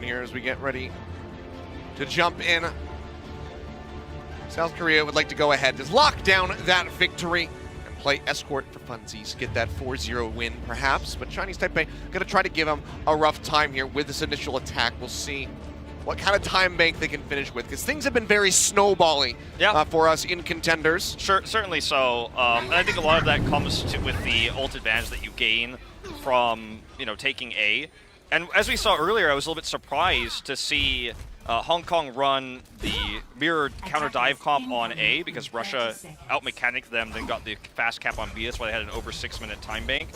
here as we get ready to jump in. South Korea would like to go ahead, just lock down that victory and play escort for funsies, get that 4-0 win perhaps, but Chinese Taipei going to try to give them a rough time here with this initial attack. We'll see what kind of time bank they can finish with, because things have been very snowbally for us in contenders. Sure, certainly so, and I think a lot of that comes with the ult advantage that you gain from, taking A. And as we saw earlier, I was a little bit surprised to see Hong Kong run the mirror counter dive comp on A, because Russia out-mechanicked them, then got the fast cap on B. That's why they had an over 6-minute time bank.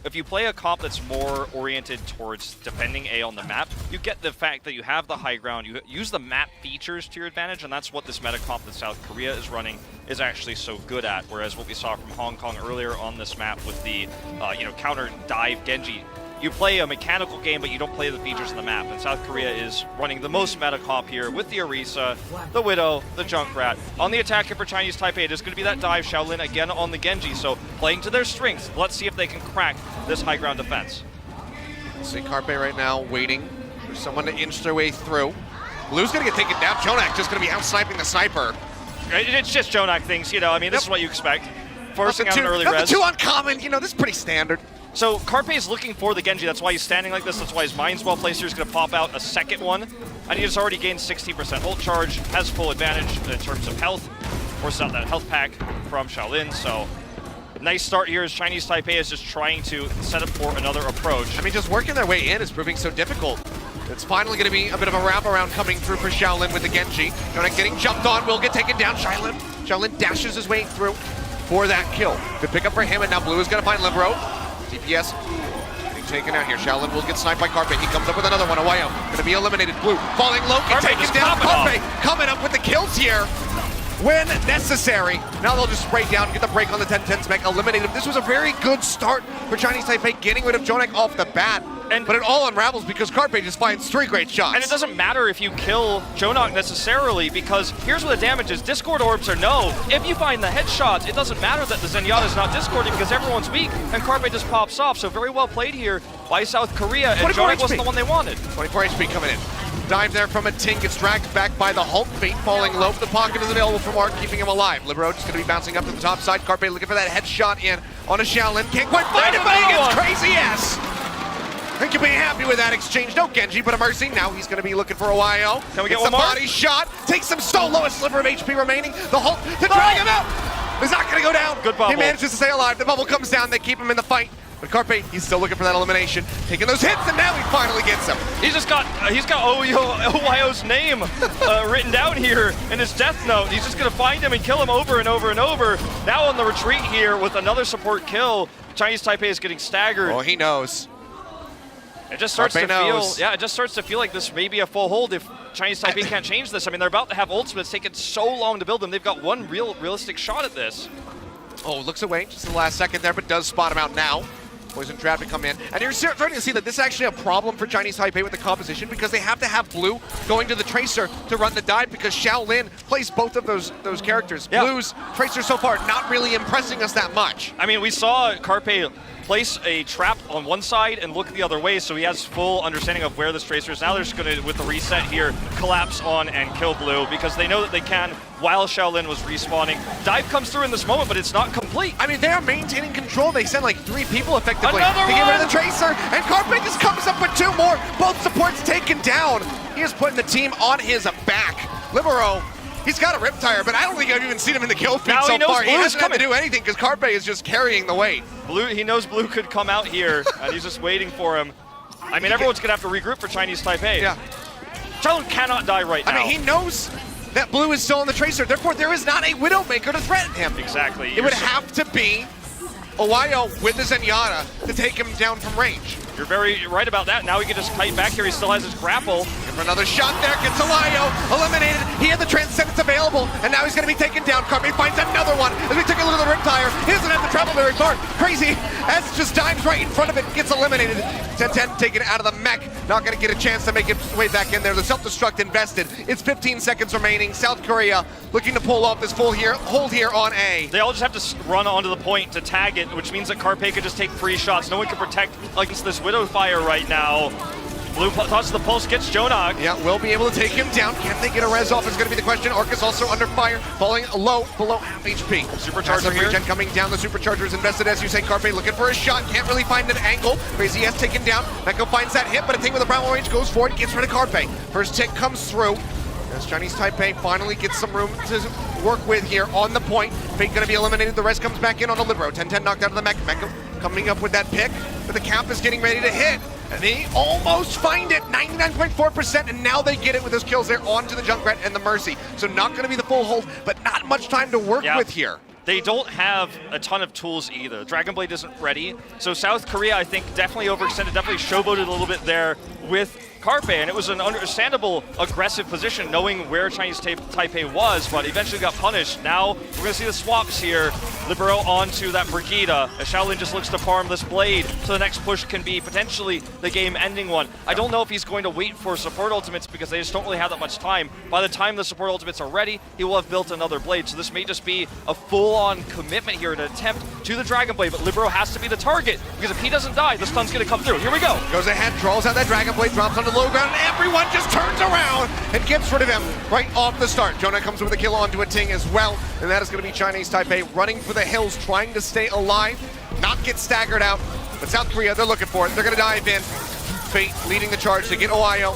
If you play a comp that's more oriented towards defending A on the map, you get the fact that you have the high ground, you use the map features to your advantage, and that's what this meta comp that South Korea is running is actually so good at. Whereas what we saw from Hong Kong earlier on this map with the counter dive Genji, you play a mechanical game, but you don't play the features of the map. And South Korea is running the most meta comp here with the Orisa, the Widow, the Junkrat. On the attack here for Chinese Taipei, it is going to be that dive Shaolin again on the Genji. So playing to their strengths. Let's see if they can crack this high ground defense. See Carpe right now waiting for someone to inch their way through. Blue's going to get taken down. Jonak just going to be out-sniping the sniper. It's just Jonak things, this is what you expect. Forcing out an early res. Too uncommon, this is pretty standard. So Carpe is looking for the Genji, that's why he's standing like this, that's why his mind's well placed here. He's going to pop out a second one, and he has already gained 60% ult charge, has full advantage in terms of health. Forces out that health pack from Shaolin, so nice start here as Chinese Taipei is just trying to set up for another approach. Just working their way in is proving so difficult. It's finally going to be a bit of a wraparound coming through for Shaolin with the Genji. Jonak getting jumped on, will get taken down. Shaolin dashes his way through for that kill. Good pickup for him, and now Blue is going to find Libero. DPS getting taken out here. Shaolin will get sniped by Carpe. He comes up with another one. Awayo going to be eliminated. Blue falling low, get taken down. Carpe coming up with the kills here when necessary. Now they'll just spray down, get the break on the 10-10 spec, eliminate him. This was a very good start for Chinese Taipei, getting rid of Jonak off the bat. But it all unravels because Carpe just finds 3 great shots. And it doesn't matter if you kill Jonak necessarily, because here's where the damage is. Discord orbs are no. If you find the headshots, it doesn't matter that the Zenyatta is not discording because everyone's weak, and Carpe just pops off. So very well played here by South Korea, and Jonak wasn't the one they wanted. 24 HP coming in. Dive there from a Ting, gets dragged back by the Hulk. Fate falling low. The pocket is available for Mark, keeping him alive. Libero just going to be bouncing up to the top side. Carpe looking for that headshot in on a Shaolin. Can't quite find it, but he gets crazy ass. I think you'll be happy with that exchange. No Genji, but a Mercy. Now he's going to be looking for a YO. Can we get one more? Body shot. Takes him solo. A sliver of HP remaining. The Hulk to drag him out. He's not going to go down. Good bubble. He manages to stay alive. The bubble comes down. They keep him in the fight. But Carpe, he's still looking for that elimination. Taking those hits, and now he finally gets him. He's got OYO's name written down here in his death note. He's just going to find him and kill him over and over and over. Now on the retreat here with another support kill. Chinese Taipei is getting staggered. Oh, he knows. It just starts it just starts to feel like this may be a full hold if Chinese Taipei can't change this. They're about to have ults, but it's taken so long to build them. They've got one realistic shot at this. Oh, looks away just in the last second there, but does spot him out now. Poison Trap to come in. And you're starting to see that this is actually a problem for Chinese Taipei with the composition, because they have to have Blue going to the Tracer to run the dive, because Shaolin plays both of those characters. Yeah. Blue's Tracer so far not really impressing us that much. We saw Carpe place a trap on one side and look the other way, so he has full understanding of where this Tracer is. Now they're just going to, with the reset here, collapse on and kill Blue, because they know that they can while Shaolin was respawning. Dive comes through in this moment, but it's not complete. They are maintaining control. They send like 3 people effectively to get rid of the Tracer, and Carpe just comes up with 2 more. Both supports taken down. He is putting the team on his back. Libero, he's got a Riptire, but I don't think I've even seen him in the kill feed so far. He hasn't had to do anything because Carpe is just carrying the weight. He knows Blue could come out here, and he's just waiting for him. Everyone's going to have to regroup for Chinese Taipei. Yeah. Shaolin cannot die right now. He knows that Blue is still on the Tracer. Therefore, there is not a Widowmaker to threaten him. Exactly. It would have to be Awayo with the Zenyatta to take him down from range. You're very right about that. Now he can just kite back here. He still has his grapple. Give him another shot there. Gets Awayo eliminated. He had the Transcendence available, and now he's going to be taken down. Carpe finds another one as we took a look at the Riptire. He doesn't have to travel very far. Crazy as just dives right in front of it. Gets eliminated. 10-10 taken out of the mech. Not going to get a chance to make its way back in there. The self-destruct invested. It's 15 seconds remaining. South Korea looking to pull off this hold here on A. They all just have to run onto the point to tag it, which means that Carpe could just take free shots. No one can protect against this Widow Fire right now. Blue tosses the pulse, gets Jonog. Yeah, will be able to take him down. Can they get a res off is going to be the question. Orcus also under fire, falling low, below half HP. Supercharger here. Regen coming down. The Supercharger is invested, as you say. Carpe looking for a shot. Can't really find an angle. Crazy S taken down. Meko finds that hit, but a thing with a primal range goes forward, gets rid of Carpe. First tick comes through. As Chinese Taipei finally gets some room to work with here on the point. Fate going to be eliminated. The rest comes back in on a Libero. 10-10 knocked out of the mech. Meko coming up with that pick, but the cap is getting ready to hit. And they almost find it, 99.4%, and now they get it with those kills there onto the Junkrat and the Mercy. So not going to be the full hold, but not much time to work with here. They don't have a ton of tools either. Dragon Blade isn't ready. So South Korea, I think, definitely overextended, definitely showboated a little bit there with Carpe, and it was an understandable aggressive position knowing where Chinese Taipei was, but eventually got punished. Now we're going to see the swaps here. Libero onto that Brigida, as Shaolin just looks to farm this blade, so the next push can be potentially the game-ending one. I don't know if he's going to wait for support ultimates because they just don't really have that much time. By the time the support ultimates are ready, he will have built another blade, so this may just be a full-on commitment here, an attempt to the Dragon Blade, but Libero has to be the target, because if he doesn't die, the stun's going to come through. Here we go. Goes ahead, draws out that Dragon Blade, drops onto the low ground, and everyone just turns around and gets rid of him right off the start. Jonah comes with a kill onto a Ting as well, and that is going to be Chinese Taipei running for the hills, trying to stay alive, not get staggered out. But South Korea, they're looking for it. They're going to dive in. Fate leading the charge to get Ohio.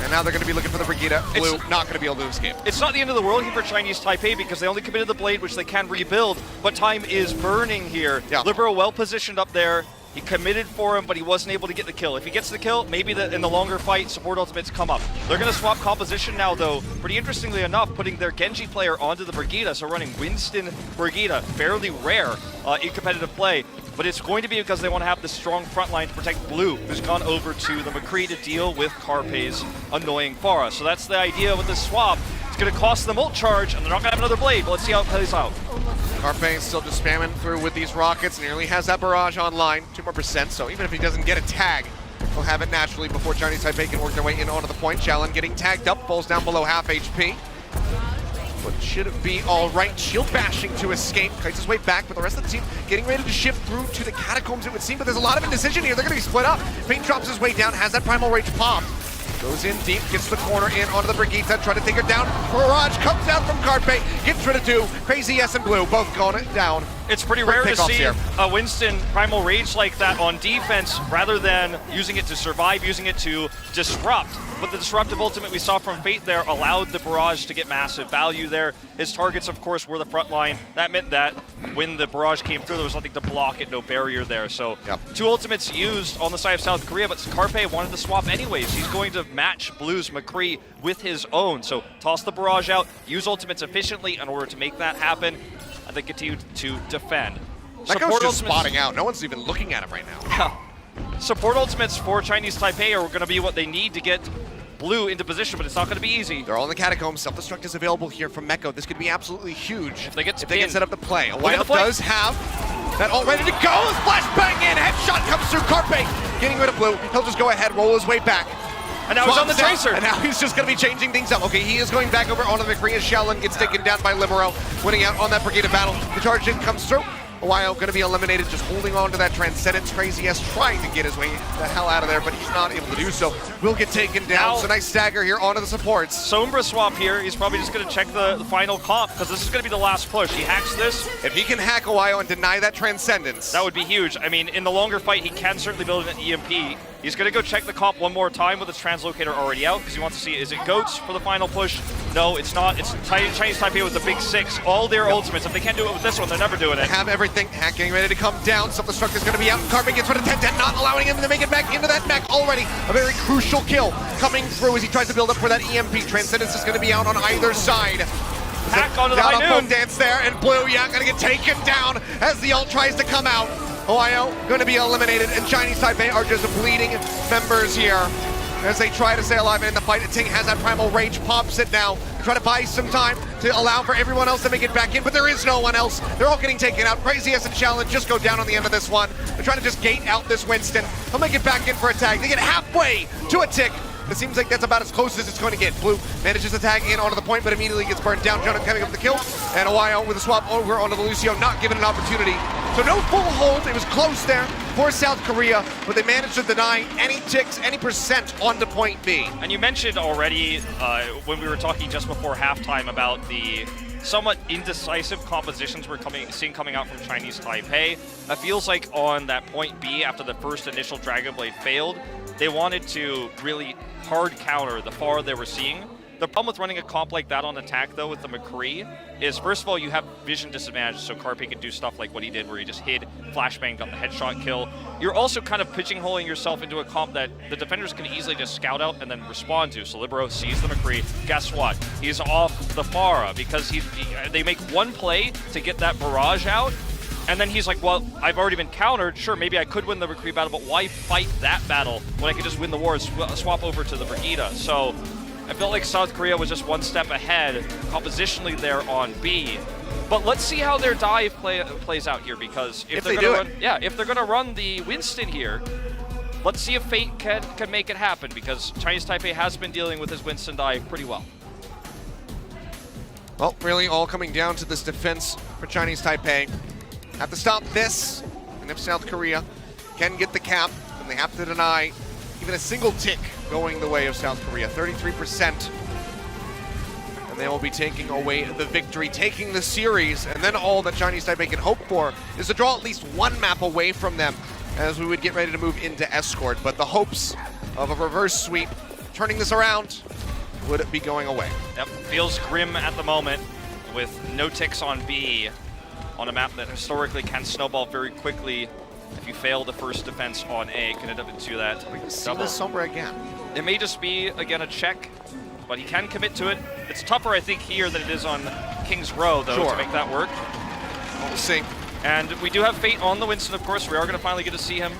And now they're going to be looking for the Brigida. Blue not going to be able to escape. It's not the end of the world here for Chinese Taipei because they only committed the blade, which they can rebuild, but time is burning here. Yeah. Libero well positioned up there. He committed for him, but he wasn't able to get the kill. If he gets the kill, maybe in the longer fight, support ultimates come up. They're going to swap composition now, though. Pretty interestingly enough, putting their Genji player onto the Brigida, so running Winston Brigida, fairly rare in competitive play. But it's going to be because they want to have this strong front line to protect Blue, who's gone over to the McCree to deal with Carpe's annoying Pharah. So that's the idea with this swap. It's going to cost them ult charge, and they're not going to have another blade, but let's see how it plays out. Carpe still just spamming through with these rockets, nearly has that barrage online, 2 more %, so even if he doesn't get a tag, he'll have it naturally before Chinese Taipei can work their way in onto the point. Shaolin getting tagged up, falls down below half HP. But should be all right. Shield bashing to escape, kites his way back, but the rest of the team getting ready to shift through to the catacombs, it would seem, but there's a lot of indecision here. They're going to be split up. Fate drops his way down, has that primal rage pop. Goes in deep, gets the corner in onto the Brigitte, trying to take her down. Barrage comes down from Carpe, gets rid of 2. Crazy S and Blue both going down. It's pretty rare to see a Winston Primal Rage like that on defense rather than using it to survive, using it to disrupt. But the disruptive ultimate we saw from Fate there allowed the Barrage to get massive value there. His targets, of course, were the front line. That meant that when the Barrage came through, there was nothing to block it, no barrier there. So 2 ultimates used on the side of South Korea, but Carpe wanted to swap anyways. He's going to match Blue's McCree with his own. So toss the Barrage out, use ultimates efficiently in order to make that happen, and they continue to defend. That guy's just spotting out. No one's even looking at him right now. Yeah. Support ultimates for Chinese Taipei are going to be what they need to get Blue into position, but it's not going to be easy. They're all in the catacombs. Self-destruct is available here from Meko. This could be absolutely huge if they get set up the play. Ohio does have that all ready to go. Flashbang in. Headshot comes through. Carpe getting rid of Blue. He'll just go ahead, roll his way back. And now he's on the Tracer. And now he's just going to be changing things up. Okay, he is going back over onto the McCree as Shaolin gets taken down by Libero, winning out on that Brigida battle. The charge in comes through. Ohio going to be eliminated, just holding on to that Transcendence. Crazy S trying to get his way the hell out of there, but he's not able to do so. Will get taken down. Now, so nice stagger here onto the supports. Sombra swap here. He's probably just going to check the final comp because this is going to be the last push. He hacks this. If he can hack Ohio and deny that Transcendence, that would be huge. I mean, in the longer fight, he can certainly build an EMP. He's going to go check the comp one more time with his translocator already out because he wants to see, is it Goats for the final push? No, it's not. It's Chinese Taipei with the big 6. All their ultimates. If they can't do it with this one, they're never doing it. They have everything. Hack getting ready to come down. Self-destruct is going to be out. Carpe gets rid of 10-10, not allowing him to make it back into that mech already. A very crucial kill coming through as he tries to build up for that EMP. Transcendence is going to be out on either side. Hack onto the high noon. Dance there, and Blue, going to get taken down as the ult tries to come out. Ohio going to be eliminated, and Chinese Taipei are just bleeding members here as they try to stay alive in the fight. Ting has that primal rage, pops it now. They try to buy some time to allow for everyone else to make it back in, but there is no one else. They're all getting taken out. Crazy S and Shaolin just go down on the end of this one. They're trying to just gate out this Winston. He'll make it back in for a tag. They get halfway to a tick. It seems like that's about as close as it's going to get. Blue manages to tag in onto the point, but immediately gets burned down. Jonah coming up the kill, and Ohio with a swap over onto the Lucio, not given an opportunity. So no full hold. It was close there. for South Korea, but they managed to deny any ticks, any percent onto point B. And you mentioned already when we were talking just before halftime about the somewhat indecisive compositions we're seeing coming out from Chinese Taipei. It feels like on that point B, after the first initial Dragon Blade failed, they wanted to really hard counter the far they were seeing. The problem with running a comp like that on attack, though, with the McCree, is first of all, you have vision disadvantage, so Carpe can do stuff like what he did, where he just hid, flashbang, got the headshot kill. You're also kind of pigeonholing yourself into a comp that the defenders can easily just scout out and then respond to. So Libero sees the McCree. Guess what? He's off the Pharah because they make one play to get that barrage out, and then he's like, well, I've already been countered. Sure, maybe I could win the McCree battle, but why fight that battle when I could just win the war and swap over to the Brigida? So I felt like South Korea was just one step ahead compositionally there on B. But let's see how their dive plays out here, because if they're going to run the Winston here, let's see if Fate can make it happen, because Chinese Taipei has been dealing with his Winston dive pretty well. Well, really all coming down to this defense for Chinese Taipei. Have to stop this, and if South Korea can get the cap, then they have to deny even a single tick going the way of South Korea. 33%. And they will be taking away the victory, taking the series, and then all that Chinese Taipei can hope for is to draw at least one map away from them as we would get ready to move into Escort. But the hopes of a reverse sweep, turning this around, would be going away. Yep, feels grim at the moment with no ticks on B on a map that historically can snowball very quickly. If you fail the first defense on A, it can end up into that double. This somewhere again. It may just be, again, a check, but he can commit to it. It's tougher, I think, here than it is on King's Row, though, to make that work. We'll see. And we do have Fate on the Winston, of course. We are going to finally get to see him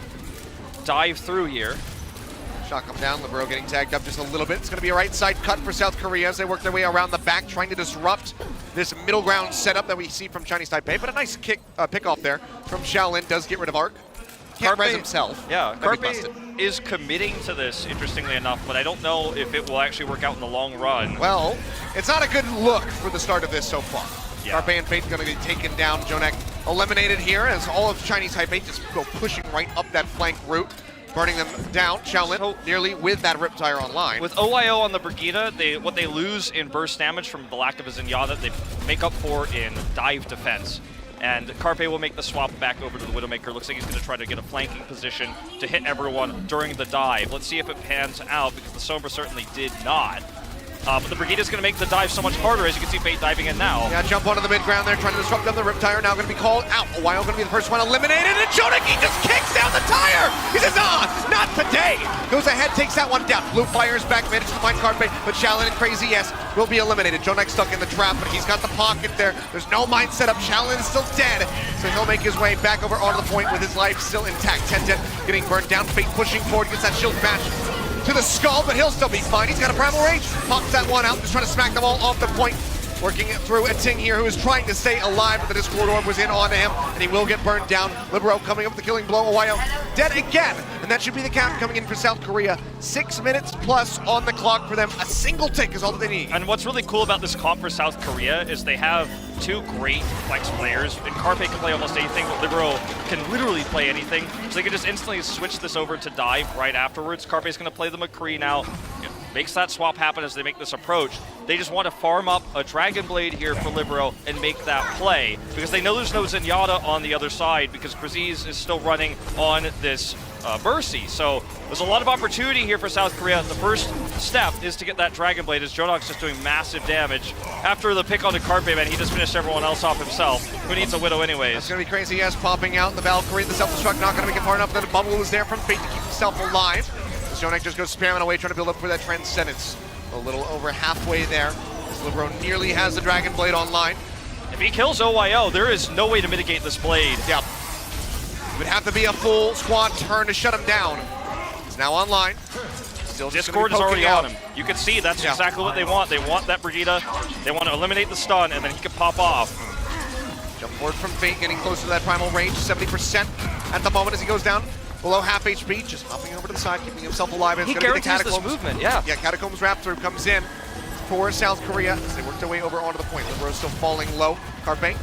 dive through here. Shot come down, Libero getting tagged up just a little bit. It's going to be a right side cut for South Korea as they work their way around the back, trying to disrupt this middle ground setup that we see from Chinese Taipei. But a nice pick off there from Shaolin does get rid of Arc. Can't res himself. Yeah, Carpe is committing to this, interestingly enough, but I don't know if it will actually work out in the long run. Well, it's not a good look for the start of this so far. Yeah. Carpe and Fate going to get taken down. Jonek eliminated here as all of Chinese Taipei just go pushing right up that flank route, burning them down. Shaolin nearly with that Riptire online. With OYO on the Brigida, what they lose in burst damage from the lack of a Zenyatta, they make up for in dive defense. And Carpe will make the swap back over to the Widowmaker. Looks like he's going to try to get a flanking position to hit everyone during the dive. Let's see if it pans out, because the Sombra certainly did not. But the Brigida is going to make the dive so much harder, as you can see Fate diving in now. Yeah, jump onto the mid ground there, trying to disrupt them. The Riptire now going to be called out. Wild going to be the first one eliminated, and Joneki just kicks down the tire! He says, not today! Goes ahead, takes that one down. Blue fires back, manages to find Carpe, but Shaolin and Crazy S will be eliminated. Jonek stuck in the trap, but he's got the pocket there. There's no mine set up. Shaolin is still dead, so he'll make his way back over onto the point with his life still intact. 10-10 getting burned down. Fate pushing forward, gets that shield bash to the skull, but he'll still be fine. He's got a primal rage. Pops that one out, just trying to smack them all off the point. Working it through a Ting here who is trying to stay alive, but the Discord Orb was in on him, and he will get burned down. Libero coming up with the killing blow. Owayo dead again, and that should be the count coming in for South Korea. 6 minutes plus on the clock for them. A single tick is all that they need. And what's really cool about this comp for South Korea is they have two great flex players, and Carpe can play almost anything, but Libero can literally play anything, so they can just instantly switch this over to dive right afterwards. Carpe's going to play the McCree now. Makes that swap happen as they make this approach. They just want to farm up a Dragon Blade here for Libero and make that play, because they know there's no Zenyatta on the other side, because Kraziz is still running on this Mercy. So there's a lot of opportunity here for South Korea. The first step is to get that Dragon Blade, as Jonok's just doing massive damage. After the pick on the Carpe, man, he just finished everyone else off himself. Who needs a Widow anyways? It's going to be Crazy S popping out. The Valkyrie, the self-destruct, not going to make it far enough. Then the bubble is there from Fate to keep himself alive. Jonek just goes spamming away, trying to build up for that Transcendence. A little over halfway there. Libero nearly has the Dragon Blade online. If he kills OYO, there is no way to mitigate this blade. Yep. It would have to be a full squad turn to shut him down. He's now online. Still Discord is already on him. You can see that's exactly what they want. They want that Brigida. They want to eliminate the stun, and then he can pop off. Jump forward from Fate, getting close to that primal range. 70% at the moment as he goes down. Below half HP, just hopping over to the side, keeping himself alive. And he it's going to be the guarantees Catacombs. This movement, yeah. Yeah, Catacombs wrap through comes in for South Korea as they work their way over onto the point. Libero still falling low. Carpe,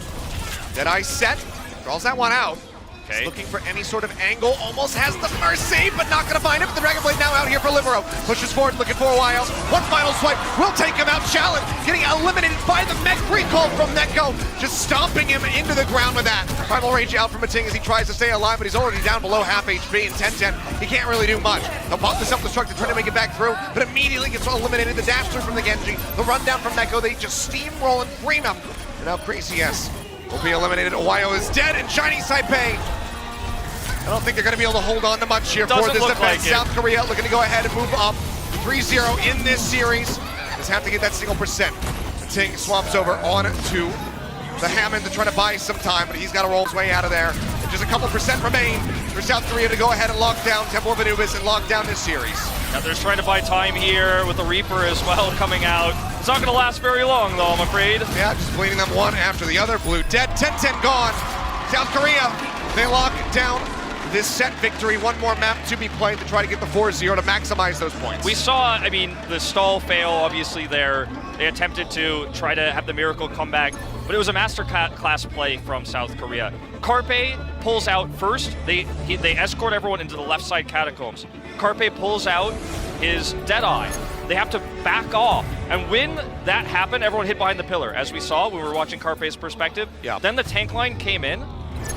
Deadeye set, draws that one out. Okay. He's looking for any sort of angle, almost has the Mercy, but not gonna find it. But the Dragon Blade now out here for Libero. Pushes forward, looking for a while. One final swipe, will take him out. Shaolin getting eliminated by the mech recall from Neko, just stomping him into the ground with that. Primal Rage out from Mating as he tries to stay alive, but he's already down below half HP and 10-10. He can't really do much. He'll pop the self-destructor, trying to make it back through, but immediately gets eliminated. The dash through from the Genji, the rundown from Neko, they just steamroll and frame him. And now Crazy S will be eliminated. Owayo is dead, and Chinese Taipei, I don't think they're going to be able to hold on to much here for this defense. Like South Korea looking to go ahead and move up 3-0 in this series. Just have to get that single percent. Ting swaps over on to the Hammond to try to buy some time, but he's got to roll his way out of there. And just a couple percent remain for South Korea to go ahead and lock down Temple of Anubis and lock down this series. Now they're just trying to buy time here with the Reaper as well coming out. It's not going to last very long though, I'm afraid. Yeah, just bleeding them one after the other. Blue dead, 10-10 gone. South Korea, they lock down this set victory. One more map to be played to try to get the 4-0 to maximize those points. We saw, I mean, the stall fail obviously there. They attempted to try to have the miracle come back, but it was a master class play from South Korea. Carpe pulls out first. They escort everyone into the left side catacombs. Carpe pulls out his Deadeye. They have to back off. And when that happened, everyone hid behind the pillar. As we saw, we were watching Carpe's perspective. Yeah. Then the tank line came in.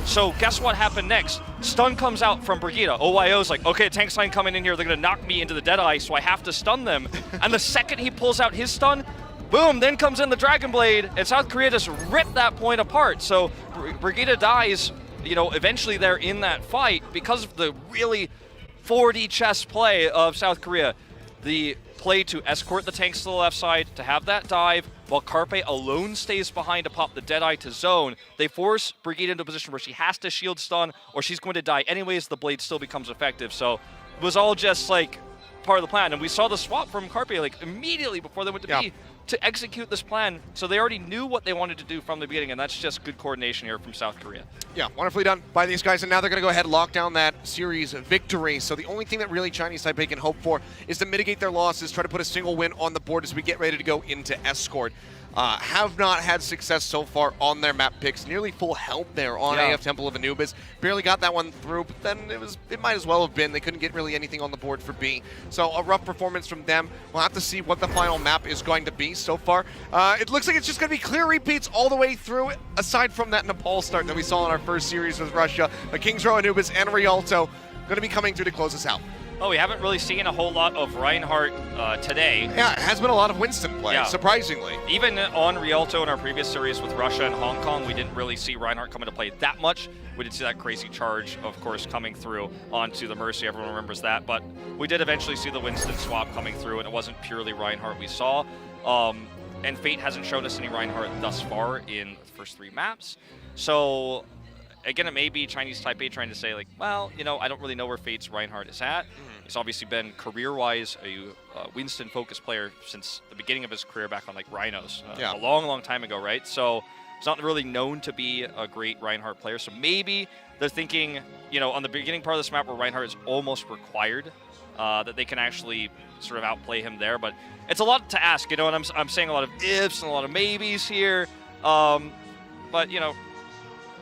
So guess what happened next? Stun comes out from Brigitte. OYO's like, okay, tank line coming in here. They're going to knock me into the Deadeye, so I have to stun them. And the second he pulls out his stun, boom, then comes in the Dragon Blade, and South Korea just ripped that point apart. So Brigitte dies, you know, eventually they're in that fight because of the really 4D chess play of South Korea. The play to escort the tanks to the left side, to have that dive, while Carpe alone stays behind to pop the Deadeye to zone. They force Brigitte into a position where she has to shield stun or she's going to die anyways. The blade still becomes effective. So it was all just like part of the plan. And we saw the swap from Carpe like immediately before they went to B to execute this plan. So they already knew what they wanted to do from the beginning, and that's just good coordination here from South Korea. Yeah, wonderfully done by these guys, and now they're going to go ahead and lock down that series victory. So the only thing that really Chinese Taipei can hope for is to mitigate their losses, try to put a single win on the board as we get ready to go into Escort. Have not had success so far on their map picks. Nearly full help there on AF Temple of Anubis. Barely got that one through, but then it might as well have been. They couldn't get really anything on the board for B. So a rough performance from them. We'll have to see what the final map is going to be so far. It looks like it's just going to be clear repeats all the way through, aside from that Nepal start that we saw in our first series with Russia. But Kings Row, Anubis, and Rialto going to be coming through to close us out. Oh, we haven't really seen a whole lot of Reinhardt today. Yeah, it has been a lot of Winston play, surprisingly. Even on Rialto in our previous series with Russia and Hong Kong, we didn't really see Reinhardt come into play that much. We did see that crazy charge, of course, coming through onto the Mercy. Everyone remembers that. But we did eventually see the Winston swap coming through, and it wasn't purely Reinhardt we saw. And Fate hasn't shown us any Reinhardt thus far in the first 3 maps. So again, it may be Chinese Taipei trying to say, like, well, you know, I don't really know where Fate's Reinhardt is at. He's obviously been career-wise a Winston-focused player since the beginning of his career back on, like, Rhinos a long, long time ago, right? So he's not really known to be a great Reinhardt player. So maybe they're thinking, you know, on the beginning part of this map where Reinhardt is almost required, that they can actually sort of outplay him there. But it's a lot to ask, you know, and I'm saying a lot of ifs and a lot of maybes here. But, you know,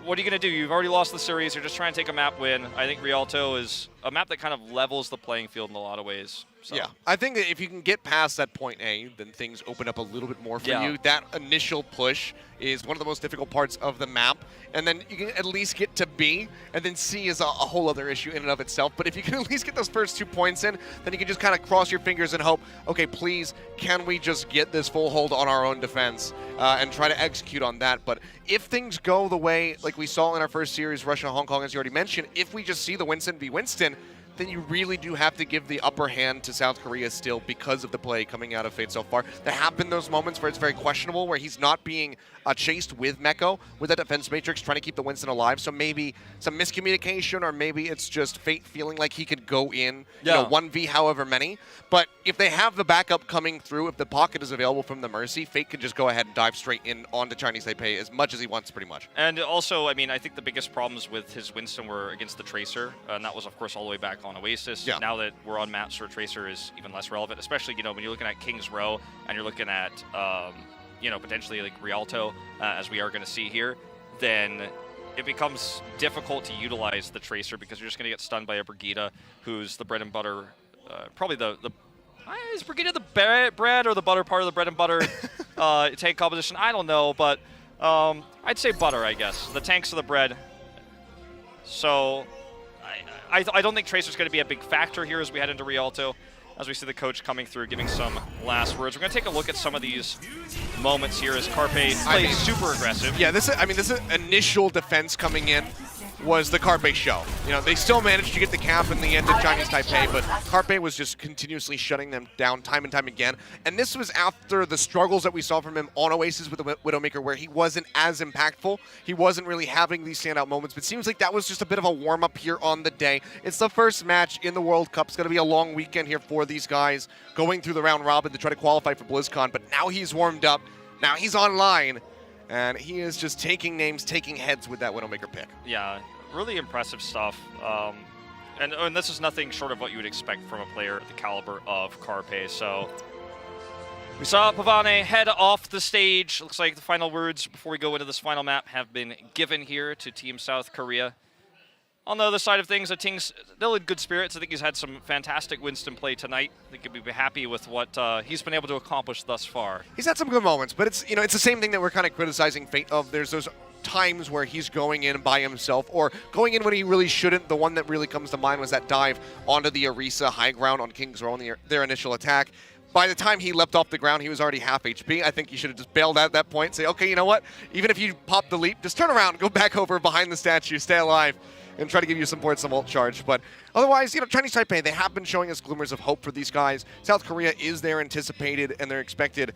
what are you going to do? You've already lost the series. You're just trying to take a map win. I think Rialto is a map that kind of levels the playing field in a lot of ways. So. Yeah, I think that if you can get past that point A, then things open up a little bit more for you. That initial push is one of the most difficult parts of the map. And then you can at least get to B, and then C is a whole other issue in and of itself. But if you can at least get those first 2 points in, then you can just kind of cross your fingers and hope, okay, please, can we just get this full hold on our own defense and try to execute on that. But if things go the way, like we saw in our first series, Russia, Hong Kong, as you already mentioned, if we just see the Winston v. Winston, then you really do have to give the upper hand to South Korea still because of the play coming out of Fate so far. There have been those moments where it's very questionable, where he's not being chased with Meko, with that defense matrix, trying to keep the Winston alive. So maybe some miscommunication, or maybe it's just Fate feeling like he could go in, you know, 1v however many. But if they have the backup coming through, if the pocket is available from the Mercy, Fate can just go ahead and dive straight in onto Chinese Taipei as much as he wants, pretty much. And also, I mean, I think the biggest problems with his Winston were against the Tracer, and that was, of course, all the way back on Oasis. Yeah. Now that we're on maps where Tracer is even less relevant, especially, you know, when you're looking at Kings Row and you're looking at, you know, potentially like Rialto, as we are going to see here, then it becomes difficult to utilize the Tracer because you're just going to get stunned by a Brigida, who's the bread and butter, probably is Brigida the bread or the butter part of the bread and butter tank composition? I don't know, but I'd say butter, I guess. The tanks are the bread. So I don't think Tracer's going to be a big factor here as we head into Rialto, as we see the coach coming through, giving some last words. We're going to take a look at some of these moments here as Carpe plays super aggressive. Yeah, this initial defense coming in was the Carpe show. You know, they still managed to get the cap in the end of Chinese Taipei, but Carpe was just continuously shutting them down time and time again. And this was after the struggles that we saw from him on Oasis with the Widowmaker, where he wasn't as impactful. He wasn't really having these standout moments, but it seems like that was just a bit of a warm-up here on the day. It's the first match in the World Cup. It's going to be a long weekend here for these guys going through the round robin to try to qualify for BlizzCon, but now he's warmed up. Now he's online. And he is just taking names, taking heads with that Widowmaker pick. Yeah, really impressive stuff. And this is nothing short of what you would expect from a player at the caliber of Carpe. So we saw Pavane head off the stage. Looks like the final words before we go into this final map have been given here to Team South Korea. On the other side of things, Ating's still in good spirits. I think he's had some fantastic Winston play tonight. I think he'll be happy with what he's been able to accomplish thus far. He's had some good moments, but it's it's the same thing that we're kind of criticizing Fate of. There's those times where he's going in by himself or going in when he really shouldn't. The one that really comes to mind was that dive onto the Orisa high ground on King's Row on their initial attack. By the time he leapt off the ground, he was already half HP. I think he should have just bailed out at that point, say, okay, you know what? Even if you pop the leap, just turn around, go back over behind the statue, stay alive, and try to give you support, some ult charge. But otherwise, Chinese Taipei, they have been showing us glimmers of hope for these guys. South Korea is their anticipated and their expected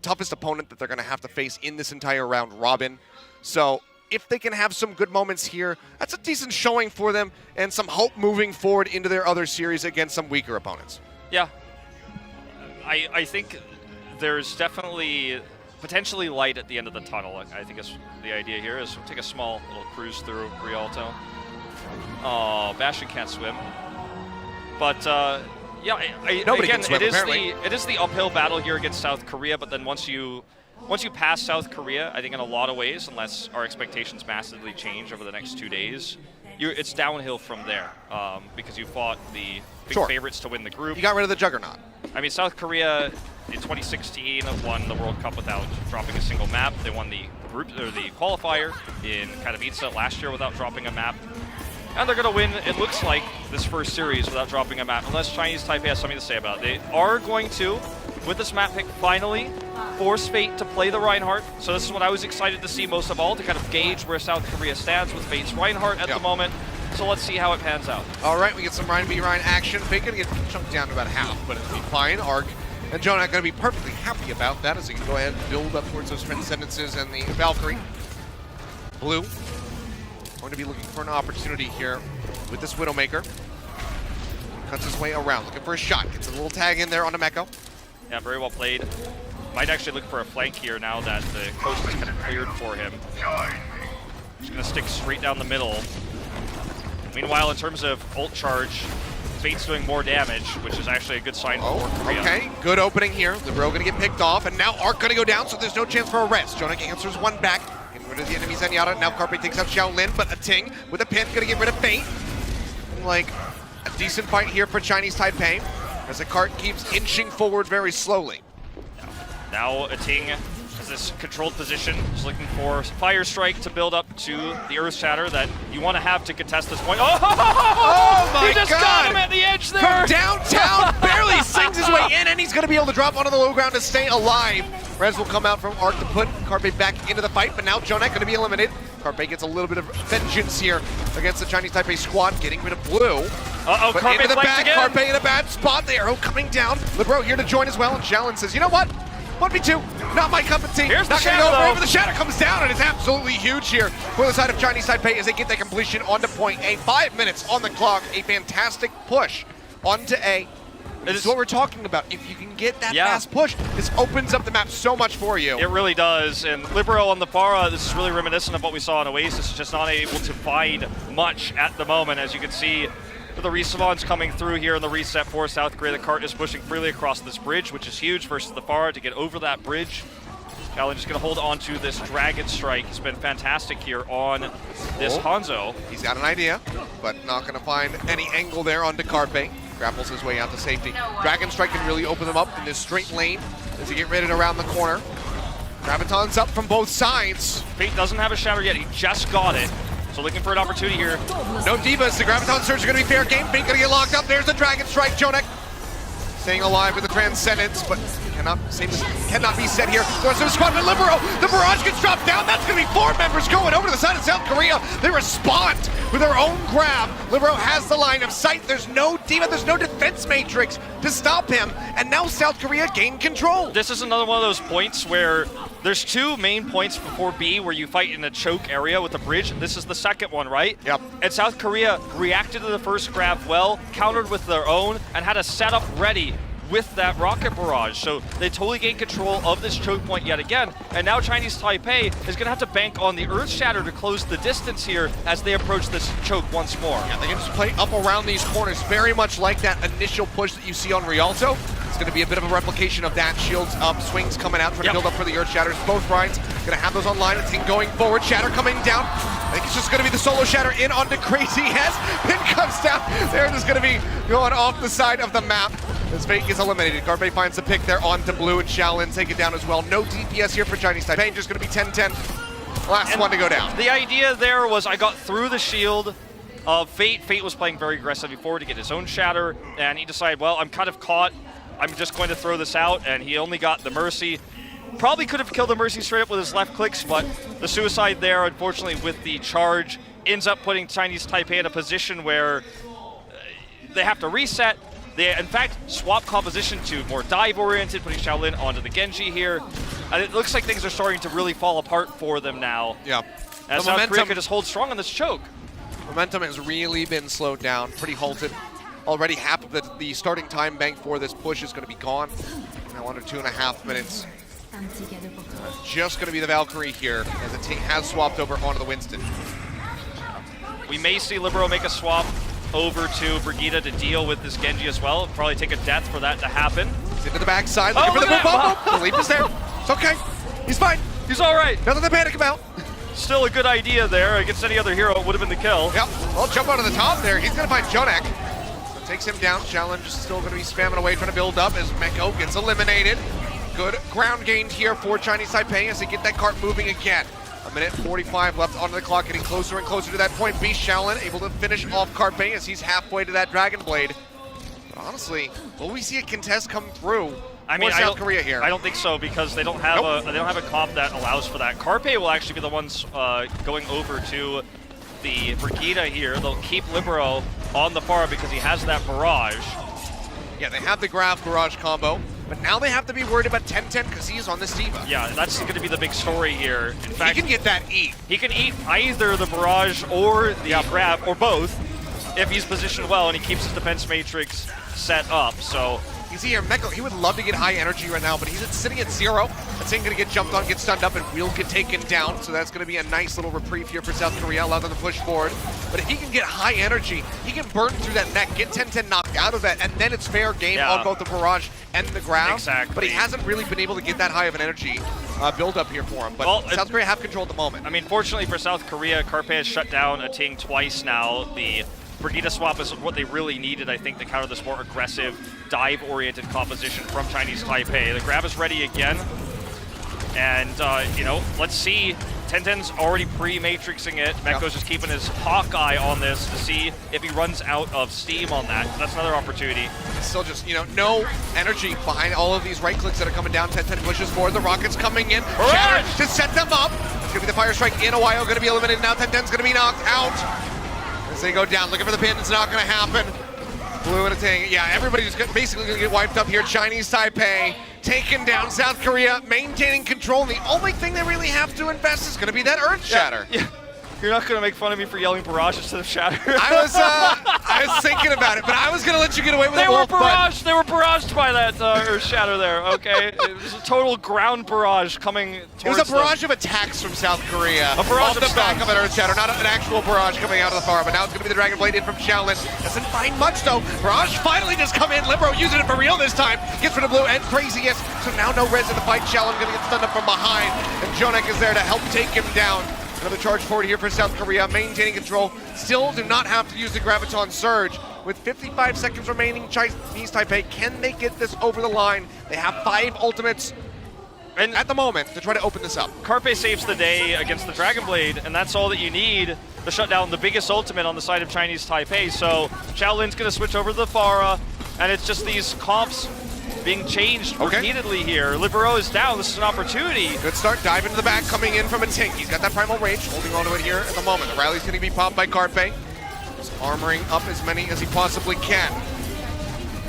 toughest opponent that they're going to have to face in this entire round robin. So if they can have some good moments here, that's a decent showing for them and some hope moving forward into their other series against some weaker opponents. Yeah. I think there's definitely potentially light at the end of the tunnel. I think is the idea here is we'll take a small little cruise through Rialto. Oh, Bastion can't swim. But yeah, Nobody again, can swim, it is the uphill battle here against South Korea. But then once you pass South Korea, I think in a lot of ways, unless our expectations massively change over the next 2 days, it's downhill from there because you fought the big favorites to win the group. You got rid of the Juggernaut. I mean, South Korea in 2016 won the World Cup without dropping a single map. They won the group or the qualifier in Katowice last year without dropping a map. And they're going to win, it looks like, this first series without dropping a map, unless Chinese Taipei has something to say about it. They are going to, with this map pick, finally force Fate to play the Reinhardt. So this is what I was excited to see most of all, to kind of gauge where South Korea stands with Fate's Reinhardt at the moment. So let's see how it pans out. All right, we get some Ryan v. Ryan action. Fate going to get chunked down to about half, but it'll be fine. Arc and Jonah going to be perfectly happy about that as he can go ahead and build up towards those Transcendences and the Valkyrie. Blue going to be looking for an opportunity here with this Widowmaker. Cuts his way around, looking for a shot. Gets a little tag in there on Meko. Yeah, very well played. Might actually look for a flank here now that the coast is kind of cleared for him. He's going to stick straight down the middle. Meanwhile, in terms of ult charge, Fate's doing more damage, which is actually a good sign for Korea. Okay, good opening here. Libero going to get picked off, and now Arc going to go down, so there's no chance for a rest. Jonah answers one back, getting rid of the enemy Zenyatta. Now Carpe takes out Xiaolin, but a Ting with a pin going to get rid of Fate. Like, a decent fight here for Chinese Taipei, as the cart keeps inching forward very slowly. Now Ating has this controlled position. He's looking for Fire Strike to build up to the Earth Shatter that you want to have to contest this point. Oh my He just got him at the edge there! From downtown, barely sings his way in, and he's going to be able to drop onto the low ground to stay alive. Rez will come out from Arc to put Carpe back into the fight, but now Jonak going to be eliminated. Carpe gets a little bit of vengeance here against the Chinese Taipei squad, getting rid of Blue. Uh-oh, but Carpe into the flanked back, again. Carpe in a bad spot. The arrow coming down. Libero here to join as well, and Shaolin says, you know what? 1v2, not my cup of tea. Here's not the going to go shadow, over. The shadow comes down, and it's absolutely huge here for the side of Chinese Taipei as they get the completion onto point A. 5 minutes on the clock. A fantastic push onto A. This is what we're talking about. If you can get that fast push, this opens up the map so much for you. It really does. And Libero on the Pharah, this is really reminiscent of what we saw in Oasis, just not able to find much at the moment. As you can see, with the respawns coming through here in the reset for South Korea, the cart is pushing freely across this bridge, which is huge versus the Pharah to get over that bridge. Shaolin just going to hold on to this Dragon Strike. He's been fantastic here on this Hanzo. He's got an idea, but not going to find any angle there onto Carpe. Grapples his way out to safety. Dragon Strike can really open them up in this straight lane as he get ready to round the corner. Graviton's up from both sides. Fate doesn't have a shatter yet. He just got it. So looking for an opportunity here. No divas. The Graviton Surge is going to be fair game. Fate going to get locked up. There's the Dragon Strike. Jonek staying alive with the Transcendence, but cannot be said here. There's some squad with Libero. The barrage gets dropped down. That's going to be 4 members going over to the side of South Korea. They respond with their own grab. Libero has the line of sight. There's no diva. There's no defense matrix to stop him. And now South Korea gain control. This is another one of those points where there's 2 main points before B where you fight in a choke area with a bridge. This is the second one, right? Yep. And South Korea reacted to the first grab well, countered with their own, and had a setup ready with that rocket barrage. So they totally gained control of this choke point yet again. And now Chinese Taipei is going to have to bank on the Earth Shatter to close the distance here as they approach this choke once more. Yeah, they can just play up around these corners, very much like that initial push that you see on Rialto. It's going to be a bit of a replication of that. Shields up, swings coming out, trying to build up for the Earth Shatters. Both Rhines going to have those online. A team going forward. Shatter coming down. I think it's just going to be the solo Shatter in onto Crazy Yes. Then comes down. They're just going to be going off the side of the map as Fate gets eliminated. Garbe finds the pick there onto Blue, and Shaolin take it down as well. No DPS here for Chinese Taipei. Just going to be 10-10. Last one to go down. The idea there was I got through the shield of Fate. Fate was playing very aggressively forward to get his own Shatter, and he decided, well, I'm kind of caught. I'm just going to throw this out, and he only got the Mercy. Probably could have killed the Mercy straight up with his left clicks, but the suicide there, unfortunately, with the charge, ends up putting Chinese Taipei in a position where they have to reset. They, in fact, swap composition to more dive-oriented, putting Shaolin onto the Genji here. And it looks like things are starting to really fall apart for them now. Yeah. As South Korea could just hold strong on this choke. Momentum has really been slowed down, pretty halted. Already half of the starting time bank for this push is going to be gone. Now under 2.5 minutes. Just going to be the Valkyrie here, as the team has swapped over onto the Winston. We may see Libero make a swap over to Brigitte to deal with this Genji as well. It'll probably take a death for that to happen. He's into the backside, looking for the move. The leap is there. It's okay. He's fine. He's all right. Nothing to panic about. Still a good idea there. Against any other hero, it would have been the kill. Yep. Well, jump out of the top there. He's going to find Jonek. Takes him down. Shaolin just still going to be spamming away, trying to build up as Meko gets eliminated. Good ground gained here for Chinese Taipei as they get that cart moving again. 1:45 left on the clock, getting closer and closer to that point. B. Shaolin able to finish off Carpe as he's halfway to that Dragon Blade. But honestly, will we see a contest come through? I mean, South Korea here. I don't think so, because they don't have a comp that allows for that. Carpe will actually be the ones going over to the Brigitte here. They'll keep Libero on the far because he has that barrage. Yeah, they have the Graph Barrage combo, but now they have to be worried about 10-10 because he's on this diva. Yeah, that's going to be the big story here. In fact, he can get that eat. He can eat either the barrage or the grab, or both, if he's positioned well and he keeps his defense matrix set up. So you see here, Meko, he would love to get high energy right now, but he's sitting at 0. That's going to get jumped on, get stunned up, and will get taken down. So that's going to be a nice little reprieve here for South Korea, allow them to push forward. But if he can get high energy, he can burn through that neck, get 10-10 knocked out of that, and then it's fair game on both the barrage and the grab. Exactly. But he hasn't really been able to get that high of an energy build up here for him. But well, South Korea have control at the moment. I mean, fortunately for South Korea, Carpe has shut down a Ting twice now. The Brigitte swap is what they really needed, I think, to counter this more aggressive, dive-oriented composition from Chinese Taipei. The grab is ready again. And, you know, let's see. 10-10's already pre-matrixing it. Meko's just keeping his hawk eye on this to see if he runs out of steam on that. That's another opportunity. Still just, you know, no energy behind all of these right clicks that are coming down. 10-10 pushes forward. The rockets coming in. Shatter to set them up. It's going to be the fire strike in a while. Going to be eliminated now. 10-10's going to be knocked out. As they go down, looking for the pin. It's not going to happen. Blue and a Ting. Yeah, everybody's basically going to get wiped up here. Chinese Taipei taking down South Korea, maintaining control. And the only thing they really have to invest is going to be that Earth Shatter. Yeah. You're not going to make fun of me for yelling barrage instead of Shatter. I was thinking about it, but I was going to let you get away with it. They were barraged by that Earth Shatter there, okay? It was a total ground barrage coming towards them. It was a barrage of attacks from South Korea. A barrage off the back of an Earth Shatter, not an actual barrage coming out of the far, but now it's going to be the Dragon Blade in from Shaolin. Doesn't find much though. Barrage finally just come in. Libero using it for real this time. Gets rid of Blue and Craziest. So now no res in the fight. Shaolin gonna get stunned up from behind. And Jonek is there to help take him down. Another charge forward here for South Korea, maintaining control. Still do not have to use the Graviton Surge. With 55 seconds remaining, Chinese Taipei, can they get this over the line? They have 5 ultimates and at the moment to try to open this up. Carpe saves the day against the Dragon Blade, and that's all that you need to shut down the biggest ultimate on the side of Chinese Taipei. So Shaolin's going to switch over to the Pharah, and it's just these comps being changed repeatedly here. Libero is down. This is an opportunity. Good start. Dive into the back, coming in from a Tink. He's got that primal range, holding on to it here at the moment. The rally's going to be popped by Carpe. Just armoring up as many as he possibly can.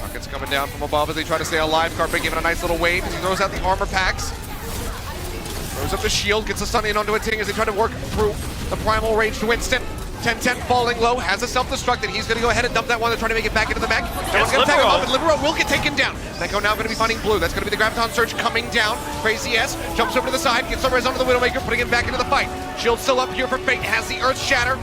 Rockets coming down from above as they try to stay alive. Carpe giving a nice little wave as he throws out the armor packs. Throws up the shield, gets a stun in onto a Ting as they try to work through the primal range to Winston. 10-10 falling low, has a self-destruct, and he's going to go ahead and dump that one. They're trying to make it back into the mech. They're going to tag him up, and Libero will get taken down. Neko now going to be finding Blue. That's going to be the Graviton Surge coming down. Crazy S jumps over to the side, gets the res onto the Widowmaker, putting him back into the fight. Shield still up here for Fate, has the Earth Shatter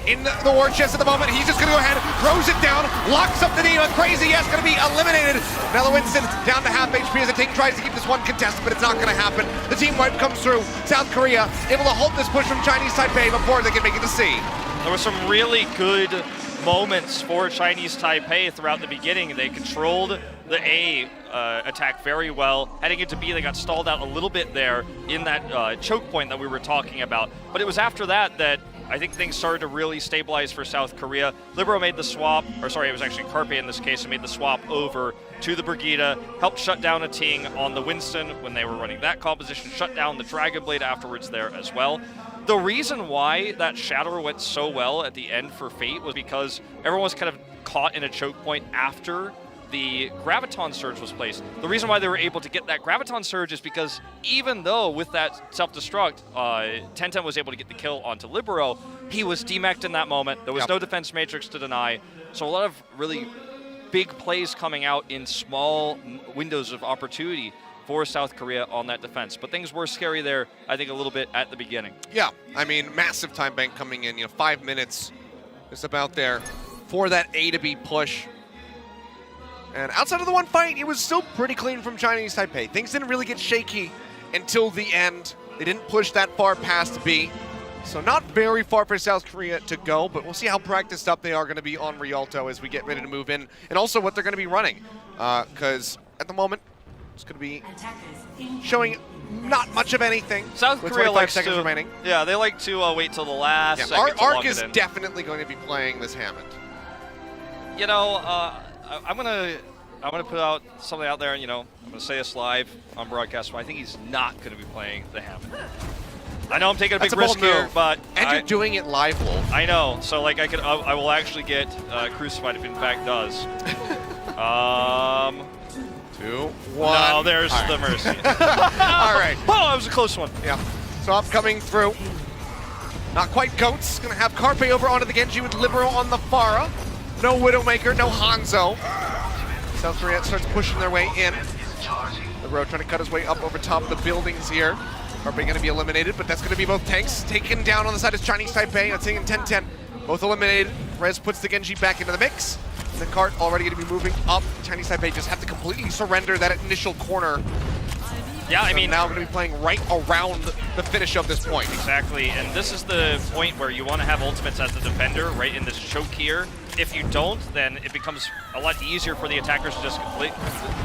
in the war chest at the moment. He's just going to go ahead, throws it down, locks up the Neva. Crazy S going to be eliminated. Now Winston down to half HP as the Ting tries to keep this one contested, but it's not going to happen. The team wipe comes through. South Korea able to halt this push from Chinese Taipei before they can make it to C. There were some really good moments for Chinese Taipei throughout the beginning. They controlled the A attack very well. Heading into B, they got stalled out a little bit there in that choke point that we were talking about. But it was after that that I think things started to really stabilize for South Korea. Libero made the swap, or sorry, it was actually Carpe in this case, who made the swap over to the Brigida, helped shut down a Ting on the Winston when they were running that composition, shut down the Dragon Blade afterwards there as well. The reason why that Shatter went so well at the end for Fate was because everyone was kind of caught in a choke point after the Graviton Surge was placed. The reason why they were able to get that Graviton Surge is because even though with that self-destruct, 10-10 was able to get the kill onto Libero, he was demeched in that moment. There was no defense matrix to deny. So a lot of really big plays coming out in small windows of opportunity for South Korea on that defense. But things were scary there, I think, a little bit at the beginning. Yeah, I mean, massive time bank coming in, 5 minutes just about there for that A to B push. And outside of the one fight, it was still pretty clean from Chinese Taipei. Things didn't really get shaky until the end. They didn't push that far past B. So not very far for South Korea to go, but we'll see how practiced up they are going to be on Rialto as we get ready to move in. And also what they're going to be running. Because at the moment, it's going to be showing not much of anything. South Korea likes to, remaining. Yeah, they like to wait till the last second to Arc lock is it in. definitely going to be playing this Hammond. You know, I'm gonna put out something out there, and I'm gonna say this live on broadcast. But I think he's not gonna be playing the Hammond. I know I'm taking a big risk here, but you're doing it live, Wolf. I know, so like I will actually get crucified if it in fact does. 2, 1. No, there's the mercy. All right. Oh, that was a close one. Yeah. So up coming through. Not quite Goats. Gonna have Carpe over onto the Genji with Libero on the Pharah. No Widowmaker, no Hanzo. South Korea starts pushing their way in. Libero trying to cut his way up over top of the buildings here. Carpe gonna be eliminated, but that's gonna be both tanks. Taken down on the side is Chinese Taipei. That's in 10-10. Both eliminated. Rez puts the Genji back into the mix. The cart already going to be moving up. Chinese Taipei just have to completely surrender that initial corner. Yeah, I mean, now going to be playing right around the finish of this point. Exactly, and this is the point where you want to have ultimates as the defender, right in this choke here. If you don't, then it becomes a lot easier for the attackers to just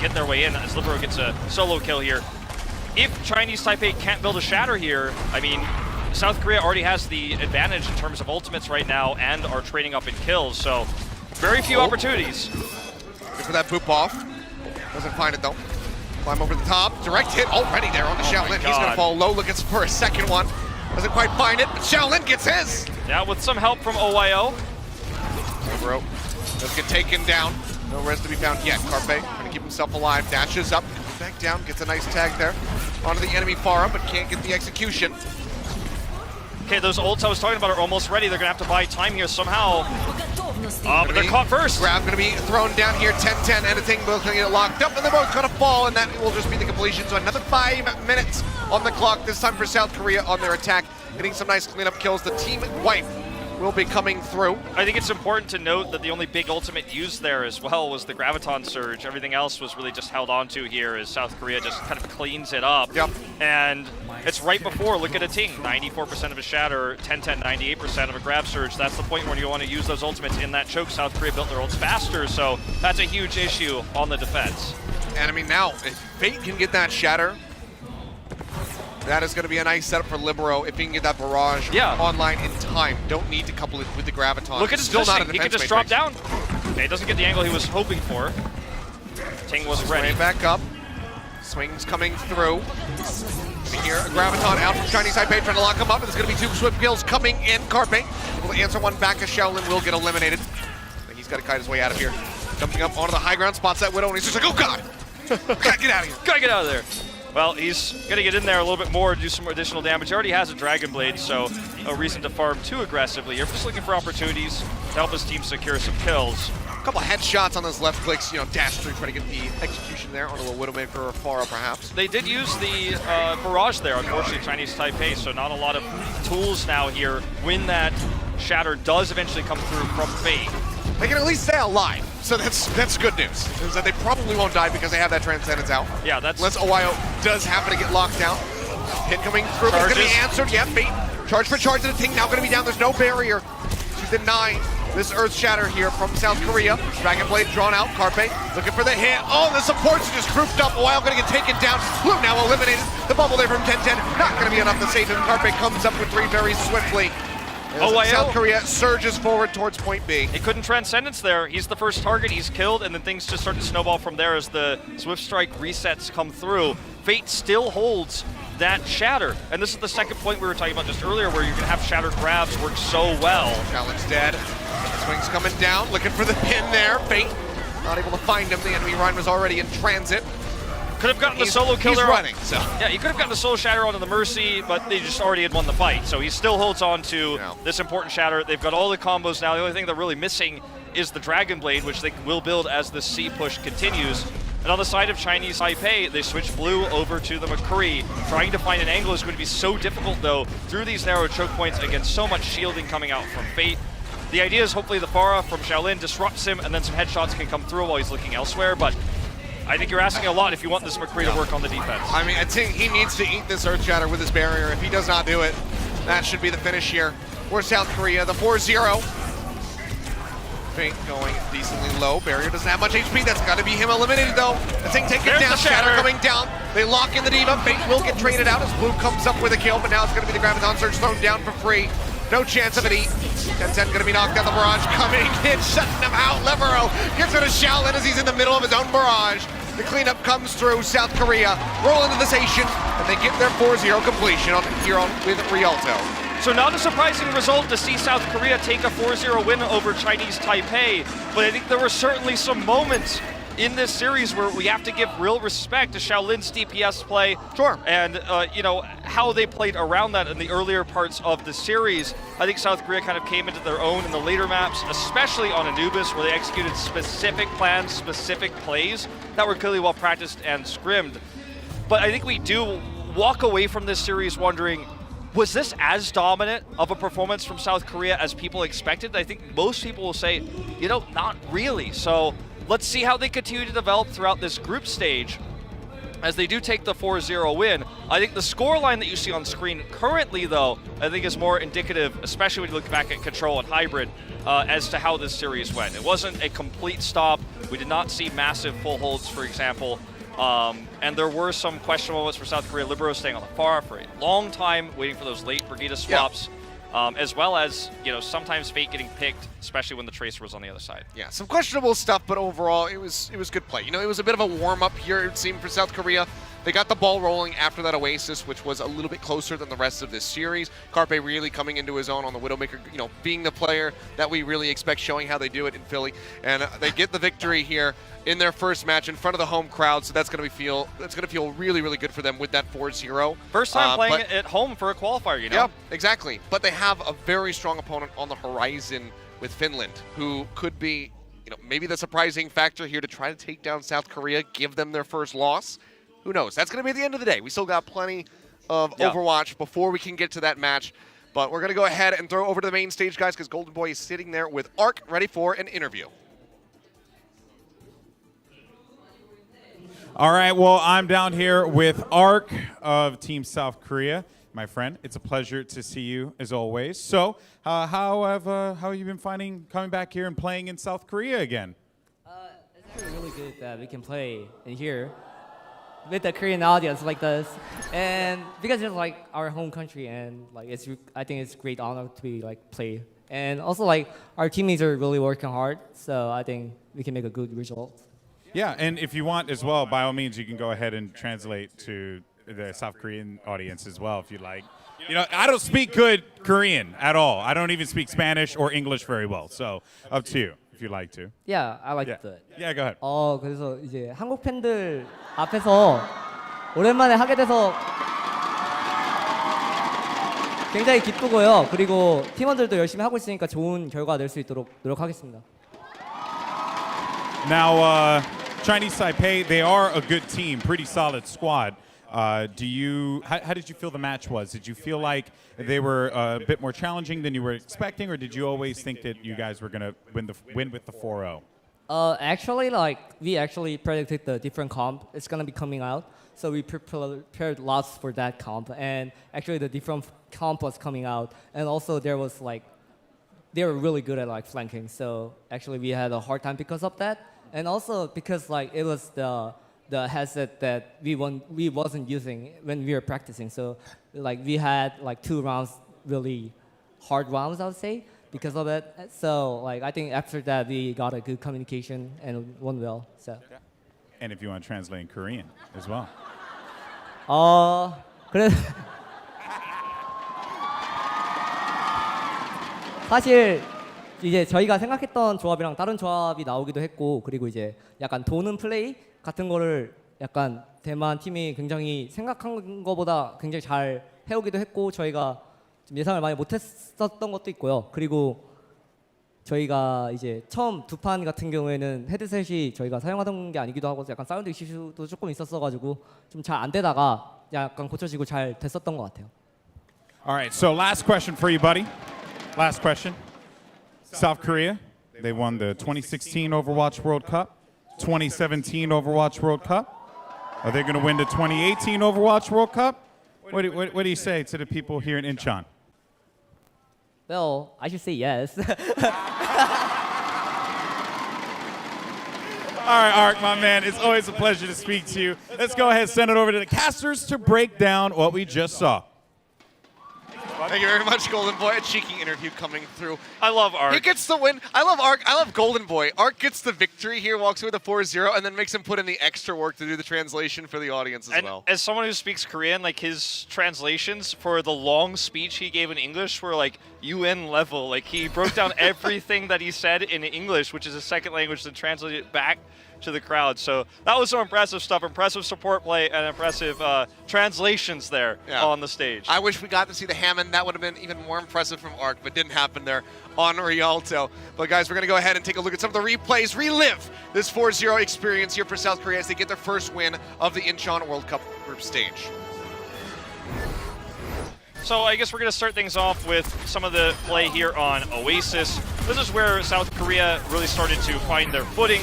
get their way in as Libero gets a solo kill here. If Chinese Taipei can't build a Shatter here, I mean, South Korea already has the advantage in terms of ultimates right now and are trading up in kills, so very few opportunities. Good for that boop off. Doesn't find it though. Climb over the top. Direct hit already there on the Shaolin. He's going to fall low. Looking for a second one. Doesn't quite find it, but Shaolin gets his. Yeah, with some help from OYO. Libero does get taken down. No res to be found yet. Carpe trying to keep himself alive. Dashes up. Comes back down. Gets a nice tag there. Onto the enemy Pharah, but can't get the execution. Okay, those ults I was talking about are almost ready. They're going to have to buy time here somehow. But they're caught first. Grab going to be thrown down here. 10-10 and a Ting both going to get locked up, and they're both going to fall, and that will just be the completion. So another 5 minutes on the clock, this time for South Korea on their attack. Getting some nice cleanup kills. The team wipe will be coming through. I think it's important to note that the only big ultimate used there as well was the Graviton Surge. Everything else was really just held on to here as South Korea just kind of cleans it up. Yep. And it's right before, look at a Ting, 94% of a Shatter, 10-10, 98% of a Grab Surge. That's the point when you want to use those ultimates in that choke. South Korea built their ults faster, so that's a huge issue on the defense. And I mean, now, if Fate can get that Shatter, that is going to be a nice setup for Libero if he can get that Barrage online in time. Don't need to couple it with the Graviton. Look at his Still not a positioning. He defense can just matrix. drop down. Okay, doesn't get the angle he was hoping for. Ting wasn't ready. Right back up. Swings coming through. We hear a Graviton out from Chinese Taipei trying to lock him up. And there's going to be 2 swift kills coming in. Carpe will answer one back as Shaolin will get eliminated. I think he's got to kite his way out of here. Jumping up onto the high ground, spots that Widow, and he's just like, oh god! Gotta get out of here. Gotta get out of there. Well, he's gonna get in there a little bit more, do some additional damage. He already has a Dragon Blade, so no reason to farm too aggressively. You're just looking for opportunities to help his team secure some kills. A couple of headshots on those left clicks, dash through, try to get the execution there on a little Widowmaker or Pharah perhaps. They did use the Barrage there, unfortunately, Chinese Taipei, so not a lot of tools now here when that Shatter does eventually come through from Fate. They can at least stay alive, so that's good news. Is that they probably won't die because they have that Transcendence out. Yeah, that's... Unless Owayo does happen to get locked down. Hit coming through, but it's going to be answered. Yeah, Fate. Charge for charge, and the Ting now going to be down. There's no barrier to deny this Earth Shatter here from South Korea. Dragon Blade drawn out. Carpe looking for the hit. Oh, the supports are just grouped up. Owayo going to get taken down. Blue now eliminated. The bubble there from 10-10. Not going to be enough to save him. Carpe comes up with 3 very swiftly. South Korea surges forward towards point B. He couldn't Transcendence there. He's the first target, he's killed, and then things just start to snowball from there as the Swift Strike resets come through. Fate still holds that Shatter. And this is the second point we were talking about just earlier where you can have Shatter grabs work so well. Challenge dead. Swings coming down, looking for the pin there. Fate not able to find him. The enemy Rhine was already in transit. Could have gotten the solo kill there. He's running, so. Yeah, he could have gotten the solo Shatter onto the Mercy, but they just already had won the fight. So he still holds on to this important Shatter. They've got all the combos now. The only thing they're really missing is the Dragon Blade, which they will build as the C push continues. And on the side of Chinese Taipei, they switch blue over to the McCree. Trying to find an angle is going to be so difficult, though, through these narrow choke points against so much shielding coming out from Fate. The idea is hopefully the Pharah from Shaolin disrupts him, and then some headshots can come through while he's looking elsewhere, but I think you're asking a lot if you want this McCree to work on the defense. I mean, I think he needs to eat this Earth Shatter with his barrier. If he does not do it, that should be the finish here for South Korea. The 4-0. Fate going decently low. Barrier doesn't have much HP. That's got to be him eliminated, though. The Ting taken down. Shatter coming down. They lock in the Diva. Fate will get traded out as Blue comes up with a kill, but now it's going to be the Graviton Surge thrown down for free. No chance of an eat. 10-10 going to be knocked out. The Barrage coming in, shutting him out. Libero gets rid of Shaolin as he's in the middle of his own barrage. The cleanup comes through. South Korea roll into the station, and they get their 4-0 completion here with Rialto. So not a surprising result to see South Korea take a 4-0 win over Chinese Taipei, but I think there were certainly some moments in this series where we have to give real respect to Shaolin's DPS play. Sure. And, how they played around that in the earlier parts of the series. I think South Korea kind of came into their own in the later maps, especially on Anubis, where they executed specific plans, specific plays that were clearly well practiced and scrimmed. But I think we do walk away from this series wondering, was this as dominant of a performance from South Korea as people expected? I think most people will say, not really. So let's see how they continue to develop throughout this group stage. As they do take the 4-0 win, I think the scoreline that you see on screen currently, though, I think is more indicative, especially when you look back at Control and Hybrid, as to how this series went. It wasn't a complete stop. We did not see massive full holds, for example. And there were some questionable moments for South Korea. Libero staying on the far for a long time, waiting for those late Brigida swaps. As well as, sometimes Fate getting picked, especially when the Tracer was on the other side. Yeah, some questionable stuff, but overall, it was good play. It was a bit of a warm-up here, it seemed, for South Korea. They got the ball rolling after that Oasis, which was a little bit closer than the rest of this series. Carpe really coming into his own on the Widowmaker, being the player that we really expect, showing how they do it in Philly. And they get the victory here in their first match in front of the home crowd, so that's going to feel really, really good for them with that 4-0. First time playing at home for a qualifier, Yeah, exactly. But they have a very strong opponent on the horizon with Finland, who could be, maybe the surprising factor here to try to take down South Korea, give them their first loss. Who knows? That's going to be the end of the day. We still got plenty of Overwatch before we can get to that match. But we're going to go ahead and throw over to the main stage, guys, because Golden Boy is sitting there with Ark ready for an interview. All right, well, I'm down here with Ark of Team South Korea. My friend, it's a pleasure to see you as always. So, how have you been finding coming back here and playing in South Korea again? It's actually really good that we can play in here with the Korean audience like this, and because it's like our home country, and like I think it's a great honor to be like play, and also like our teammates are really working hard, so I think we can make a good result. Yeah, and if you want as well, by all means, you can go ahead and translate to the South Korean audience as well, if you like. You know, I don't speak good Korean at all. I don't even speak Spanish or English very well. So, up to you, if you'd like to. Yeah, I like Yeah, that. yeah, go ahead. 그래서 이제 한국 팬들 앞에서 오랜만에 하게 돼서 굉장히 기쁘고요. 그리고 팀원들도 열심히 하고 있으니까 좋은 결과 낼 수 있도록 노력하겠습니다. Now, Chinese Taipei, they are a good team, pretty solid squad. How did you feel the match was? Did you feel like they were a bit more challenging than you were expecting, or did you always think that you guys were going to win with the 4-0? Actually, like we actually predicted the different comp. It's gonna be coming out, so we prepared lots for that comp. And actually, the different comp was coming out, and also there was like they were really good at like flanking. So actually, we had a hard time because of that, and also because like it was the headset that we wasn't using when we were practicing. So like we had like 2 rounds really hard rounds, I would say, because of it. So like I think after that we got a good communication and won well. So. And if you want to translate in Korean as well. 그래. 사실 이제 저희가 생각했던 조합이랑 다른 조합이 나오기도 했고, 그리고 이제 약간 도는 플레이 같은 거를 약간 대만 팀이 굉장히 생각한 것보다 굉장히 잘 해오기도 했고, 저희가 좀 예상을 많이 못했었던 것도 있고요. 그리고 저희가 이제 처음 2판 같은 경우에는 헤드셋이 저희가 사용하던 게 아니기도 하고 약간 사운드 이슈도 조금 있었어가지고 좀 잘 안 되다가 약간 고쳐지고 잘 됐었던 것 같아요. All right, so last question for you, buddy. Last question. South Korea, they won the 2016 Overwatch World Cup, 2017 Overwatch World Cup. Are they going to win the 2018 Overwatch World Cup? What do you say to the people here in Incheon? Well, I should say yes. All right, Ark, my man, it's always a pleasure to speak to you. Let's go ahead and send it over to the casters to break down what we just saw. Thank you very much, Golden Boy. A cheeky interview coming through. I love Ark. He gets the win. I love Ark. I love Golden Boy. Ark gets the victory here, walks away with a 4-0, and then makes him put in the extra work to do the translation for the audience as And well. as someone who speaks Korean, like his translations for the long speech he gave in English were like UN level. Like he broke down everything that he said in English, which is a second language, and translated it back to the crowd. So that was some impressive stuff, impressive support play, and impressive translations there on the stage. I wish we got to see the Hammond. That would have been even more impressive from Ark, but didn't happen there on Rialto. But guys, we're going to go ahead and take a look at some of the replays, relive this 4-0 experience here for South Korea as they get their first win of the Incheon World Cup group stage. So I guess we're going to start things off with some of the play here on Oasis. This is where South Korea really started to find their footing.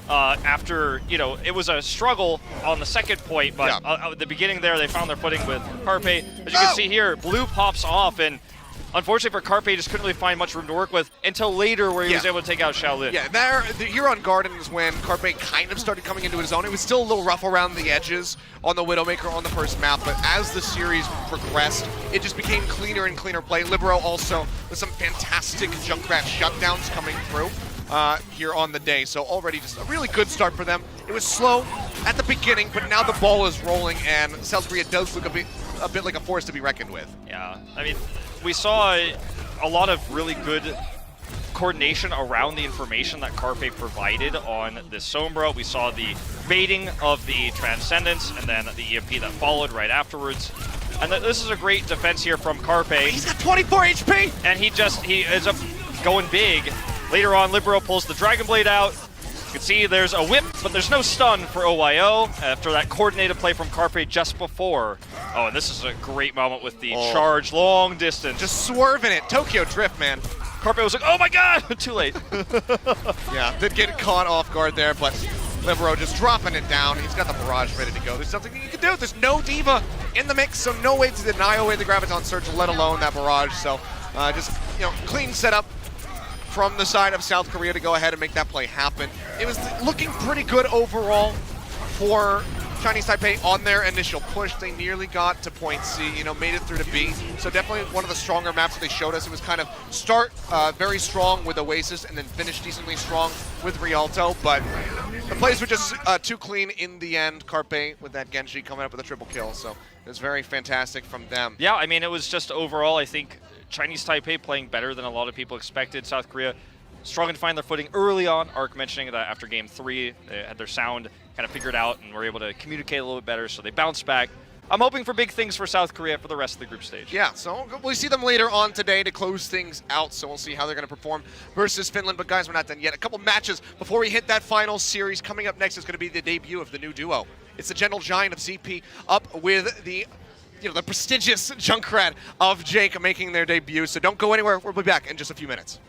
After, you know, it was a struggle on the second point, but at the beginning there, they found their footing with Carpe. As you can see here, Blue pops off, and unfortunately for Carpe, just couldn't really find much room to work with until later where he was able to take out Shaolin. Yeah, here on Garden is when Carpe kind of started coming into his own. It was still a little rough around the edges on the Widowmaker on the first map, but as the series progressed, it just became cleaner and cleaner play. Libero also with some fantastic Junkrat shutdowns coming through here on the day. So already just a really good start for them. It was slow at the beginning, but now the ball is rolling, and South Korea does look a bit like a force to be reckoned with. Yeah, I mean, we saw a lot of really good coordination around the information that Carpe provided on this Sombra. We saw the baiting of the Transcendence and then the EMP that followed right afterwards. And this is a great defense here from Carpe. He's got 24 HP! And he ends up going big. Later on, Libero pulls the Dragon Blade out. You can see there's a whip, but there's no stun for OYO after that coordinated play from Carpe just before. Oh, and this is a great moment with the charge long distance. Just swerving it. Tokyo Drift, man. Carpe was like, oh my god, too late. Yeah, did get caught off guard there, but Libero just dropping it down. He's got the barrage ready to go. There's nothing he can do. There's no diva in the mix, so no way to deny away the Graviton Surge, let alone that barrage. So just, clean setup from the side of South Korea to go ahead and make that play happen. It was looking pretty good overall for Chinese Taipei on their initial push. They nearly got to point C, made it through to B. So definitely one of the stronger maps that they showed us. It was kind of start very strong with Oasis and then finish decently strong with Rialto. But the plays were just too clean in the end. Carpe with that Genji coming up with a triple kill. So it was very fantastic from them. Yeah, I mean, it was just overall, I think, Chinese Taipei playing better than a lot of people expected. South Korea struggling to find their footing early on. Ark mentioning that after game 3, they had their sound kind of figured out and were able to communicate a little bit better, so they bounced back. I'm hoping for big things for South Korea for the rest of the group stage. Yeah, so we'll see them later on today to close things out, so we'll see how they're going to perform versus Finland. But guys, we're not done yet. A couple matches before we hit that final series. Coming up next is going to be the debut of the new duo. It's the Gentle Giant of ZP up with the the prestigious Junkrat of Jake making their debut. So don't go anywhere. We'll be back in just a few minutes.